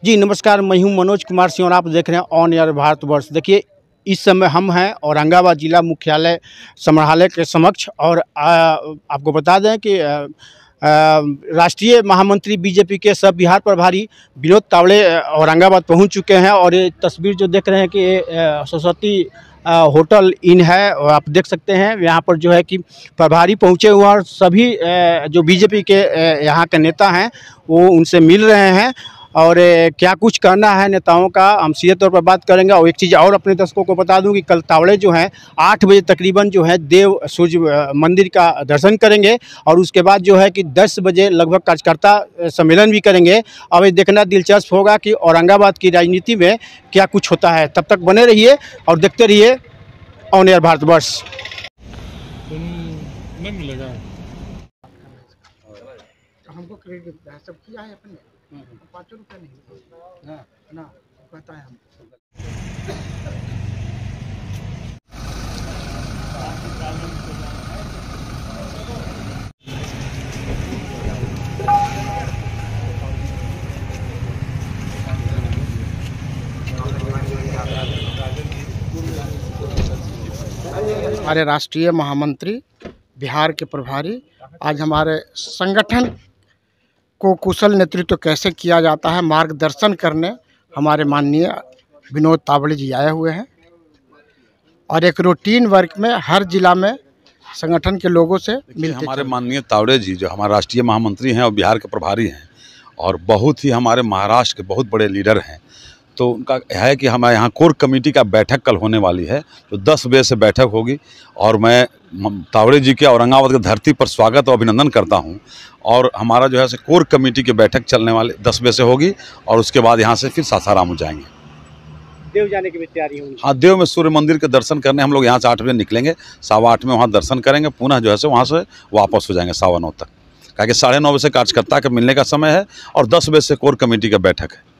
जी नमस्कार, मैं हूं मनोज कुमार सिंह और आप देख रहे हैं ऑन एयर भारतवर्ष। देखिए, इस समय हम हैं औरंगाबाद जिला मुख्यालय संग्रहालय के समक्ष और आपको बता दें कि राष्ट्रीय महामंत्री बीजेपी के सब बिहार प्रभारी विनोद तावड़े औरंगाबाद पहुंच चुके हैं। और ये तस्वीर जो देख रहे हैं कि सरस्वती होटल इन है, और आप देख सकते हैं यहाँ पर जो है कि प्रभारी पहुँचे हुए और सभी जो बीजेपी के यहाँ के नेता हैं वो उनसे मिल रहे हैं। और क्या कुछ करना है नेताओं का, हम सीधे तौर पर बात करेंगे। और एक चीज़ और अपने दर्शकों को बता दूं कि कल तावड़े जो हैं 8 बजे तकरीबन जो है देव सूर्य मंदिर का दर्शन करेंगे और उसके बाद जो है कि 10 बजे लगभग कार्यकर्ता सम्मेलन भी करेंगे। अब ये देखना दिलचस्प होगा कि औरंगाबाद की राजनीति में क्या कुछ होता है। तब तक बने रहिए और देखते रहिए ऑन एयर भारतवर्ष। नहीं मिलेगा हमको क्रेडिट सब किया है अपने 5 रुपये नहीं ना कहता है हम। हमारे राष्ट्रीय महामंत्री बिहार के प्रभारी आज हमारे संगठन को कुशल नेतृत्व कैसे किया जाता है मार्गदर्शन करने हमारे माननीय विनोद तावड़े जी आए हुए हैं। और एक रूटीन वर्क में हर जिला में संगठन के लोगों से मिलते हमारे माननीय तावड़े जी जो हमारे राष्ट्रीय महामंत्री हैं और बिहार के प्रभारी हैं और बहुत ही हमारे महाराष्ट्र के बहुत बड़े लीडर हैं। तो उनका है कि हमारे यहाँ कोर कमेटी का बैठक कल होने वाली है, तो 10 बजे से बैठक होगी। और मैं तावड़े जी के औरंगाबाद की धरती पर स्वागत और अभिनंदन करता हूँ। और हमारा जो है से कोर कमेटी की बैठक चलने वाले 10 बजे से होगी और उसके बाद यहाँ से फिर सासाराम हो जाएंगे। देव जाने की भी तैयारी होगी। हाँ, देव में सूर्य मंदिर के दर्शन करने हम लोग यहाँ से 8 बजे निकलेंगे, 8:15 में वहाँ दर्शन करेंगे, पुनः जो है से वहाँ से वापस हो जाएंगे 9:15 तक, क्योंकि 9:30 बजे से कार्यकर्ता के मिलने का समय है और 10 बजे से कोर कमेटी का बैठक है।